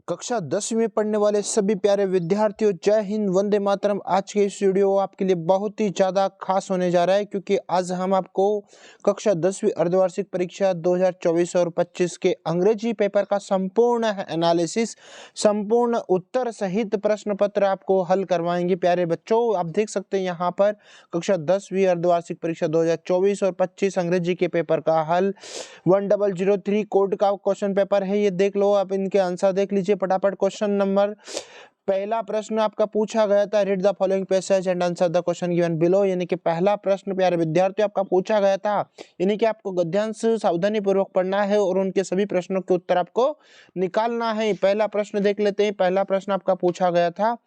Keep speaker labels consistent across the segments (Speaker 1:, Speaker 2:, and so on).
Speaker 1: कक्षा 10वीं में पढ़ने वाले सभी प्यारे विद्यार्थियों, जय हिंद, वंदे मातरम। आज के इस वीडियो आपके लिए बहुत ही ज़्यादा खास होने जा रहा है, क्योंकि आज हम आपको कक्षा 10वीं अर्धवार्षिक परीक्षा 2024 और 25 के अंग्रेजी पेपर का संपूर्ण एनालिसिस, संपूर्ण उत्तर सहित प्रश्न पत्र आपको हल करवाएंगे। प्यारे बच्चों, आप देख सकते हैं यहाँ पर कक्षा 10वीं अर्धवार्षिक परीक्षा 2024 और 25 अंग्रेजी के पेपर का हल 1003 कोड का क्वेश्चन पेपर है। ये देख लो, आप इनके आंसर देख लीजिए फटाफट। क्वेश्चन नंबर पहला प्रश्न आपका पूछा गया था, read the following passage and answer the question given below. यानी कि पहला प्रश्न प्यारे विद्यार्थियों आपका पूछा गया था, यानी कि आपको गद्यांश सावधानी पूर्वक पढ़ना है और उनके सभी प्रश्नों के उत्तर आपको निकालना है। पहला प्रश्न देख लेते हैं। पहला प्रश्न आपका पूछा गया था,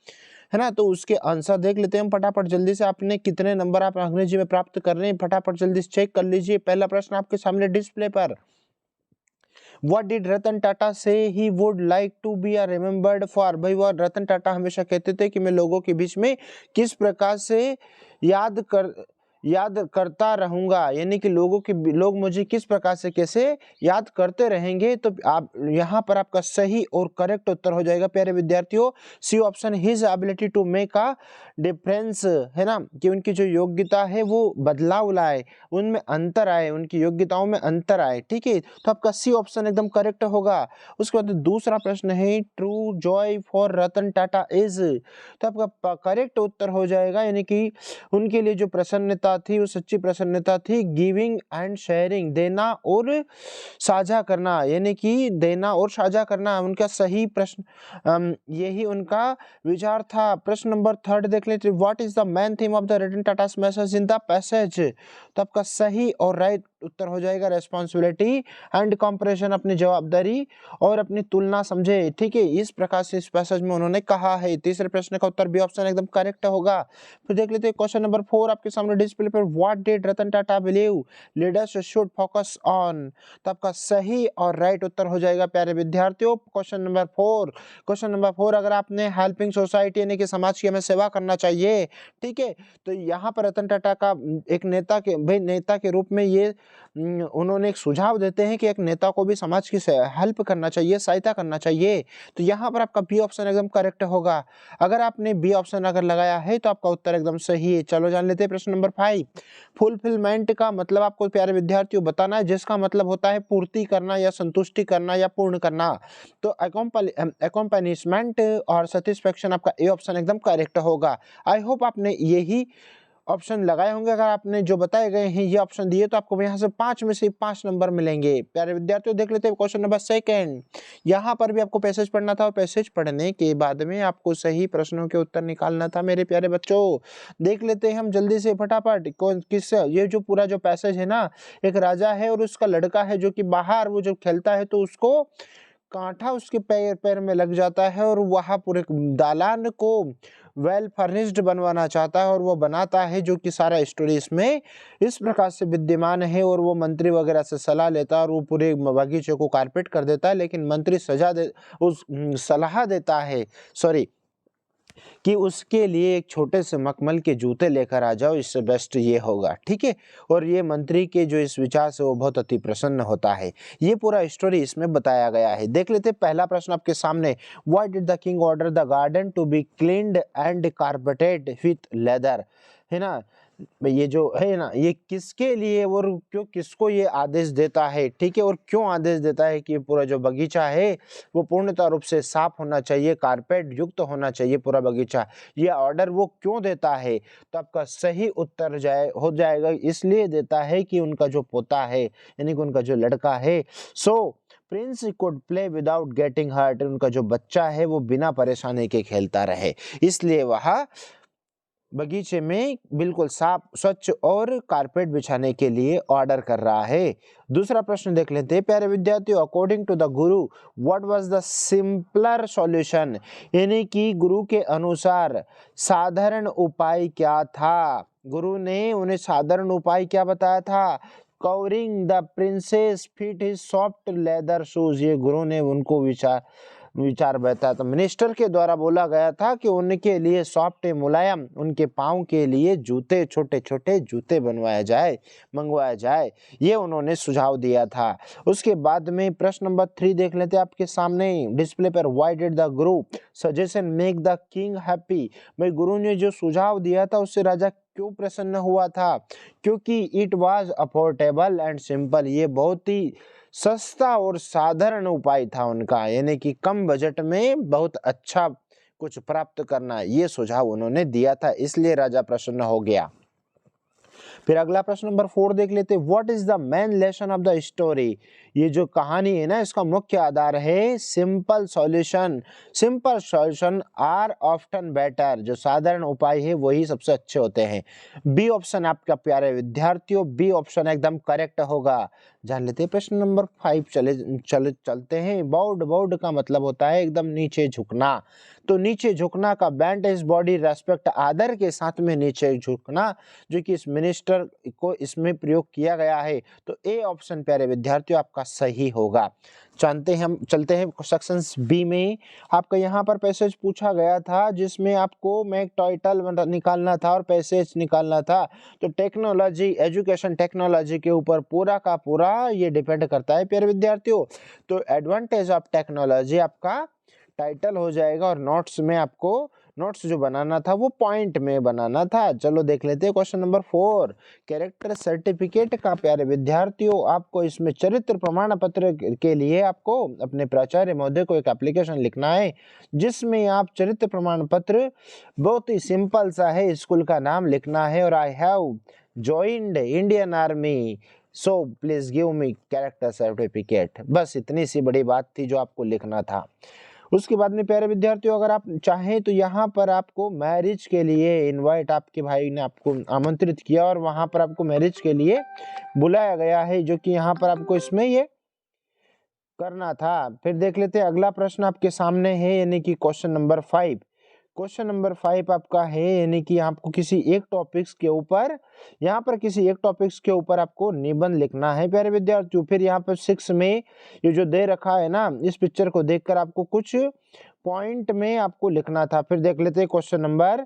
Speaker 1: है ना, तो उसके आंसर देख लेते हैं हम फटाफट जल्दी से। आपने कितने नंबर आप अंग्रेजी में प्राप्त कर रहे हैं फटाफट जल्दी से चेक कर लीजिए। पहला प्रश्न आपके सामने डिस्प्ले पर। What did रतन टाटा से ही would like to be are remembered for? भाई, वह रतन टाटा हमेशा कहते थे कि मैं लोगों के बीच में किस प्रकार से याद करता रहूंगा, यानी कि लोग मुझे किस प्रकार से कैसे याद करते रहेंगे। तो आप यहाँ पर आपका सही और करेक्ट उत्तर हो जाएगा प्यारे विद्यार्थियों, C option, his ability to make a difference, है ना, कि उनकी जो योग्यता है वो बदलाव लाए, उनमें अंतर आए, उनकी योग्यताओं में अंतर आए। ठीक है, तो आपका सी ऑप्शन एकदम करेक्ट होगा। उसके बाद दूसरा प्रश्न है, true Joy for Ratan Tata is, तो आपका करेक्ट उत्तर हो जाएगा, यानी कि उनके लिए जो प्रसन्नता थी वो सच्ची प्रसन्नता थी गिविंग एंड शेयरिंग, देना और साझा करना, यानी कि देना और साझा करना उनका सही प्रश्न, यही उनका विचार था। प्रश्न नंबर थर्ड देख लेते, what is the main theme of the Ratan Tata's message in the passage, तो आपका सही और राइट उत्तर हो जाएगा रेस्पॉन्सिबिलिटी एंड कंपैरिजन, अपनी जवाबदारी और अपनी तुलना समझे। ठीक है, इस प्रकार से इस पैसेज में उन्होंने कहा है। तीसरे प्रश्न का उत्तर बी ऑप्शन एकदम करेक्ट होगा। फिर देख लेते हैं क्वेश्चन नंबर 4 आपके सामने डिस्प्ले पर, what did Ratan Tata believe leaders should focus on, तो आपका सही और राइट उत्तर हो जाएगा प्यारे विद्यार्थियों। क्वेश्चन नंबर 4, अगर आपने हेल्पिंग सोसाइटी यानी कि समाज की हमें सेवा करना चाहिए, ठीक है, तो यहाँ पर रतन टाटा का एक नेता के रूप में ये उन्होंने एक सुझाव देते हैं कि एक नेता को भी समाज की हेल्प करना चाहिए, सहायता करना चाहिए। तो यहाँ पर आपका बी ऑप्शन एकदम करेक्ट होगा। अगर आपने बी ऑप्शन अगर लगाया है तो आपका उत्तर एकदम सही है। चलो जान लेते हैं प्रश्न नंबर 5। फुलफिलमेंट का मतलब आपको प्यारे विद्यार्थियों बताना है, जिसका मतलब होता है पूर्ति करना या संतुष्टि करना या पूर्ण करना। तो अकॉम्पनिशमेंट और सेटिस्फेक्शन, आपका ए ऑप्शन एकदम करेक्ट होगा। आई होप आपने यही ऑप्शन लगाए होंगे। अगर आपने जो बताए गए हैं ये ऑप्शन दिए तो आपको यहाँ से 5 में से 5 नंबर मिलेंगे। प्यारे विद्यार्थियों देख लेते हैं क्वेश्चन नंबर 2। यहाँ पर भी आपको पैसेज पढ़ना था और पैसेज पढ़ने के बाद में आपको सही प्रश्नों के उत्तर निकालना था मेरे प्यारे बच्चों। देख लेते हैं हम जल्दी से फटाफट ये जो पूरा जो पैसेज है ना, एक राजा है और उसका लड़का है जो कि बाहर वो जो खेलता है तो उसको कांटा उसके पैर में लग जाता है और वहाँ पूरे दालान को वेल फर्निश्ड बनवाना चाहता है और वो बनाता है, जो कि सारा स्टोरी इसमें इस प्रकार से विद्यमान है। और वो मंत्री वगैरह से सलाह लेता है और वो पूरे बगीचे को कारपेट कर देता है, लेकिन मंत्री सलाह देता है, सॉरी, कि उसके लिए एक छोटे से मखमल के जूते लेकर आ जाओ, इससे बेस्ट ये होगा। ठीक है, और ये मंत्री के जो इस विचार से वो बहुत अति प्रसन्न होता है। ये पूरा स्टोरी इसमें बताया गया है। देख लेते पहला प्रश्न आपके सामने, why did the king order the garden to be cleaned and carpeted with leather, है ना, ये जो है ना, ये किसके लिए और क्यों, किसको ये आदेश देता है, ठीक है, और क्यों आदेश देता है कि पूरा जो बगीचा है वो पूर्णतः रूप से साफ होना चाहिए, कारपेट युक्त होना चाहिए पूरा बगीचा, ये ऑर्डर वो क्यों देता है। तो आपका सही उत्तर हो जाएगा, इसलिए देता है कि उनका जो पोता है, यानी कि उनका जो लड़का है, prince could play without getting hurt, उनका जो बच्चा है वो बिना परेशानी के खेलता रहे, इसलिए वह बगीचे में बिल्कुल साफ स्वच्छ और कारपेट बिछाने के लिए ऑर्डर कर रहा है। दूसरा प्रश्न देख लेते हैं प्यारे विद्यार्थियों, according to the Guru what was the simpler solution, यानी कि गुरु के अनुसार साधारण उपाय क्या था। गुरु ने उन्हें साधारण उपाय क्या बताया था, covering the princess fit his soft leather shoes, ये गुरु ने उनको विचार बहता है। तो मिनिस्टर के द्वारा बोला गया था कि उनके लिए सॉफ्ट मुलायम, उनके पाँव के लिए जूते, छोटे छोटे जूते मंगवाया जाए, ये उन्होंने सुझाव दिया था। उसके बाद में प्रश्न नंबर 3 देख लेते हैं आपके सामने डिस्प्ले पर। Why did the Guru suggestion make the king happy? भाई गुरु ने जो सुझाव दिया था उससे राजा क्यों प्रसन्न हुआ था? क्योंकि it was affordable and simple, ये बहुत ही सस्ता और साधारण उपाय था उनका, यानी कि कम बजट में बहुत अच्छा कुछ प्राप्त करना, ये सुझाव उन्होंने दिया था, इसलिए राजा प्रसन्न हो गया। फिर अगला प्रश्न नंबर 4 देख लेते हैं। What is the main lesson of the story? ये जो कहानी है ना, इसका मुख्य आधार है simple solution are often better, जो साधारण उपाय है वही सबसे अच्छे होते हैं। बी ऑप्शन आपका प्यारे विद्यार्थियों, बी ऑप्शन एकदम करेक्ट होगा। जान लेते हैं प्रश्न नंबर 5। चलते हैं। बाउड का मतलब होता है एकदम नीचे झुकना, तो नीचे झुकना का बेंट इज बॉडी रेस्पेक्ट, आदर के साथ में नीचे झुकना, जो कि इस मिनिस्टर को इसमें प्रयोग किया गया है। तो ए ऑप्शन प्यारे विद्यार्थियों आपका सही होगा। चलते हैं सेक्शन बी में। आपका यहाँ पर पैसेज पूछा गया था जिसमें आपको में टाइटल निकालना था और पैसेज निकालना था। तो टेक्नोलॉजी, एजुकेशन टेक्नोलॉजी के ऊपर पूरा का पूरा ये डिपेंड करता है प्यारे विद्यार्थियों। तो एडवांटेज ऑफ टेक्नोलॉजी आपका टाइटल हो जाएगा, और नोट्स में आपको नोट्स जो बनाना था वो पॉइंट में बनाना था। चलो देख लेते हैं क्वेश्चन नंबर 4। कैरेक्टर सर्टिफिकेट का प्यारे विद्यार्थियों आपको इसमें चरित्र प्रमाण पत्र के लिए आपको अपने प्राचार्य महोदय को एक एप्लीकेशन लिखना है, जिसमें आप चरित्र प्रमाण पत्र बहुत ही सिंपल सा है, स्कूल का नाम लिखना है और I have joined Indian army so please give me character certificate. बस इतनी सी बड़ी बात थी जो आपको लिखना था। उसके बाद में प्यारे विद्यार्थियों अगर आप चाहें तो यहाँ पर आपको मैरिज के लिए इनवाइट, आपके भाई ने आपको आमंत्रित किया और वहाँ पर आपको मैरिज के लिए बुलाया गया है, जो कि यहाँ पर आपको इसमें ये करना था। फिर देख लेते हैं अगला प्रश्न आपके सामने है, यानी कि क्वेश्चन नंबर 5। क्वेश्चन नंबर 5 आपका है, यानी कि आपको किसी एक टॉपिक्स के ऊपर, यहाँ पर किसी एक टॉपिक्स के ऊपर आपको निबंध लिखना है प्यारे विद्यार्थियों। फिर यहाँ पर 6 में ये जो दे रखा है ना, इस पिक्चर को देखकर आपको कुछ पॉइंट में आपको लिखना था। फिर देख लेते हैं क्वेश्चन नंबर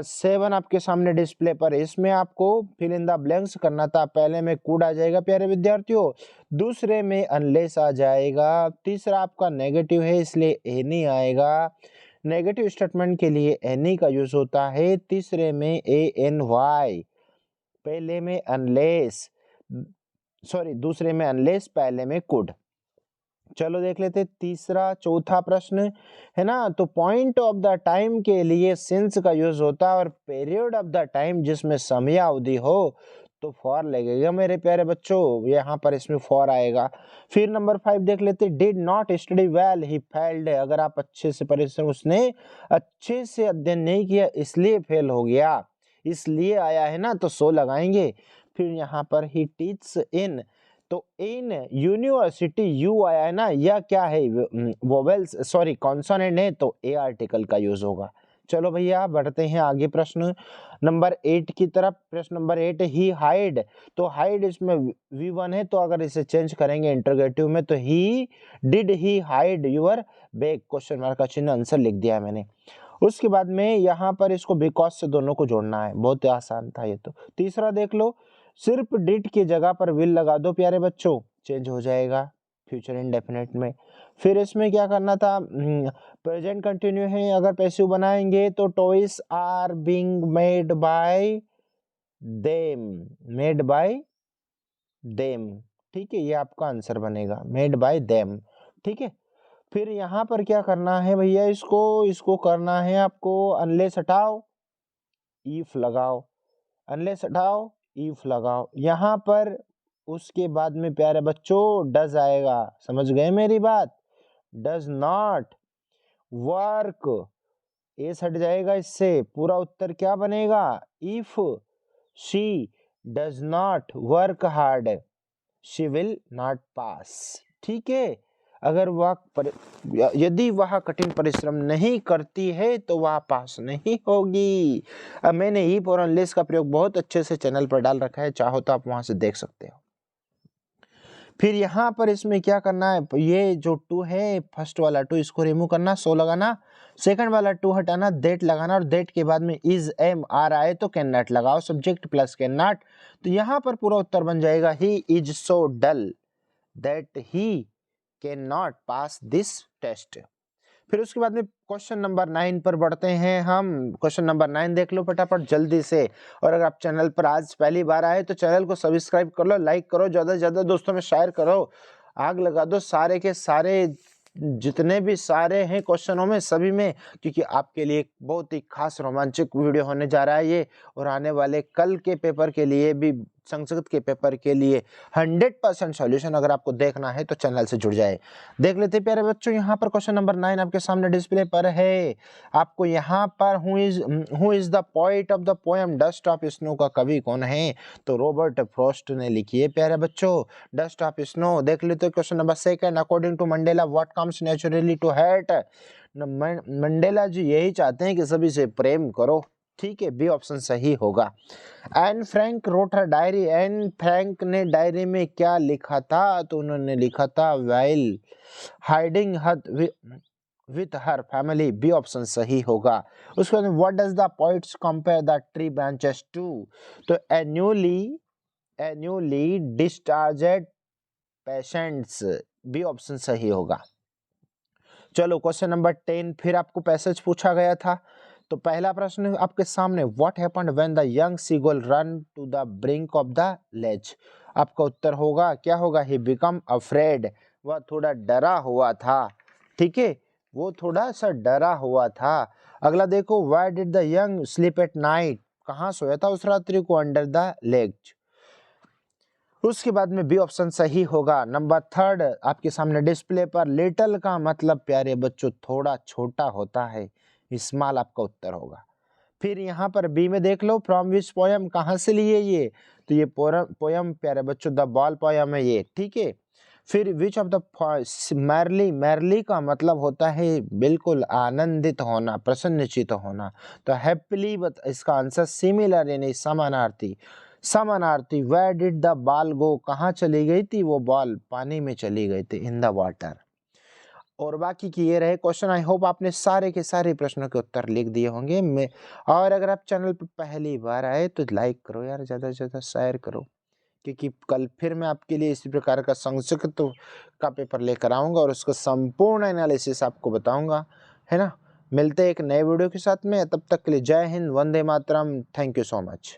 Speaker 1: 7 आपके सामने डिस्प्ले पर। इसमें आपको फिल इन द ब्लैंक्स करना था। पहले में कुड आ जाएगा प्यारे विद्यार्थियों, दूसरे में अनलेस आ जाएगा, तीसरा आपका नेगेटिव है इसलिए एनी आएगा, नेगेटिव स्टेटमेंट के लिए एनी का यूज होता है, तीसरे में ए एन वाई, पहले में अनलेस, दूसरे में अनलेस, पहले में कुड। चलो देख लेते तीसरा चौथा प्रश्न है ना। तो पॉइंट ऑफ द टाइम के लिए सिंस का यूज होता है और पीरियड ऑफ द टाइम जिसमें समयावधि हो तो फॉर लगेगा मेरे प्यारे बच्चों, यहाँ पर इसमें फॉर आएगा। फिर नंबर 5 देख लेते, did not study well he failed, अगर आप अच्छे से परिश्रम, उसने अच्छे से अध्ययन नहीं किया इसलिए फेल हो गया, इसलिए आया है ना, तो सो लगाएंगे। फिर यहाँ पर ही टीच इन, तो इन यूनिवर्सिटी यू आया है ना, यह क्या है वोवेल्स कॉन्सोनेंट है, तो ए आर्टिकल का यूज होगा। चलो भैया बढ़ते हैं आगे प्रश्न नंबर 8 की तरफ। प्रश्न नंबर 8, ही हाइड, तो हाइड इसमें V1 है, तो अगर इसे चेंज करेंगे इंटरोगेटिव में तो he did he hide your bag, question mark का चिन्ह, आंसर लिख दिया मैंने। उसके बाद में यहाँ पर इसको बिकॉज से दोनों को जोड़ना है, बहुत ही आसान था ये तो। तीसरा देख लो, सिर्फ डिड की जगह पर विल लगा दो प्यारे बच्चों, चेंज हो जाएगा फ्यूचर इंडेफिनिट में। फिर इसमें क्या करना था, प्रेजेंट कंटिन्यू है, अगर पैसिव बनाएंगे तो toys are being made by them, ठीक है, ये आपका आंसर बनेगा, मेड बाय देम, ठीक है। फिर यहाँ पर क्या करना है भैया, इसको करना है आपको, अनलेस हटाओ इफ लगाओ, अनलेस हटाओ इफ लगाओ यहाँ पर। उसके बाद में प्यारे बच्चों डज आएगा, समझ गए मेरी बात, डज नॉट वर्क, एस हट जाएगा इससे, पूरा उत्तर क्या बनेगा, if she does not work hard she will not pass, ठीक है। अगर यदि वह कठिन परिश्रम नहीं करती है तो वह पास नहीं होगी। अब मैंने इफ और अनलेस का प्रयोग बहुत अच्छे से चैनल पर डाल रखा है, चाहो तो आप वहां से देख सकते हो। फिर यहाँ पर इसमें क्या करना है, ये जो टू है फर्स्ट वाला टू इसको रिमूव करना, सो लगाना, सेकंड वाला टू हटाना, दैट लगाना और दैट के बाद में इज एम आ रहा है तो कैन नॉट लगाओ, सब्जेक्ट प्लस कैन नॉट। तो यहाँ पर पूरा उत्तर बन जाएगा he is so dull that he can not pass this test. फिर उसके बाद में क्वेश्चन नंबर 9 पर बढ़ते हैं हम। क्वेश्चन नंबर 9 देख लो फटाफट जल्दी से। और अगर आप चैनल पर आज पहली बार आए तो चैनल को सब्सक्राइब कर लो, लाइक करो, ज़्यादा से ज़्यादा दोस्तों में शेयर करो, आग लगा दो सारे के सारे जितने भी सारे हैं क्वेश्चनों में सभी में, क्योंकि आपके लिए एक बहुत ही खास रोमांचक वीडियो होने जा रहा है ये। और आने वाले कल के पेपर के लिए भी, संस्कृत के पेपर के लिए 100% सॉल्यूशन अगर आपको देखना है तो चैनल से जुड़ जाए। देख लेते प्यारे बच्चों, यहाँ पर क्वेश्चन नंबर 9 आपके सामने डिस्प्ले पर है। आपको यहाँ पर who is the poet of the poem dust of snow का कवि कौन है, तो रॉबर्ट फ्रॉस्ट ने लिखी है प्यारे बच्चों डस्ट ऑफ स्नो। देख लेते question number 2, according to Mandela what comes naturally to heart. Mandela ji यही चाहते हैं कि सभी से प्रेम करो, ठीक है, बी ऑप्शन सही होगा। Anne Frank wrote her diary, Anne Frank ने डायरी में क्या लिखा था, तो उन्होंने लिखा था while hiding with her family, B option सही होगा। उसके बाद what does the poets compare the tree branches to, तो annually discharged patients, B option सही होगा। चलो क्वेश्चन नंबर 10, फिर आपको पैसेज पूछा गया था। तो पहला प्रश्न आपके सामने, what happened when the young seagull run to the brink of the ledge. आपका उत्तर होगा क्या होगा, ही बिकम अफ्रेड, वह थोड़ा डरा हुआ था, ठीक है, वो थोड़ा सा डरा हुआ था। अगला देखो, why did the young sleep at night, कहाँ सोया था उस रात्रि को, अंडर द लेज। उसके बाद में बी ऑप्शन सही होगा। नंबर 3 आपके सामने डिस्प्ले पर, लिटिल का मतलब प्यारे बच्चों थोड़ा छोटा होता है, स्मॉल आपका उत्तर होगा। फिर यहाँ पर बी में देख लो, फ्रॉम विच पोयम, कहाँ से लिए ये, तो ये पोयम प्यारे बच्चों द बॉल पोयम है ये, ठीक है। फिर which of the merely, merely का मतलब होता है बिल्कुल आनंदित होना, प्रसन्नचित होना, तो हैप्पीली इसका आंसर सिमिलर यानी समानार्थी, समानार्थी। वेयर डिड द बॉल गो, कहाँ चली गई थी वो बॉल, पानी में चली गई थी, इन द वाटर। और बाकी की ये रहे क्वेश्चन। आई होप आपने सारे के सारे प्रश्नों के उत्तर लिख दिए होंगे। मैं और अगर आप चैनल पर पहली बार आए तो लाइक करो यार, ज़्यादा से ज़्यादा शेयर करो, क्योंकि कल फिर मैं आपके लिए इसी प्रकार का संस्कृत का पेपर लेकर आऊँगा और उसका संपूर्ण एनालिसिस आपको बताऊँगा, है ना। मिलते हैं एक नए वीडियो के साथ में, तब तक के लिए जय Hind, Vande Mataram, thank you so much.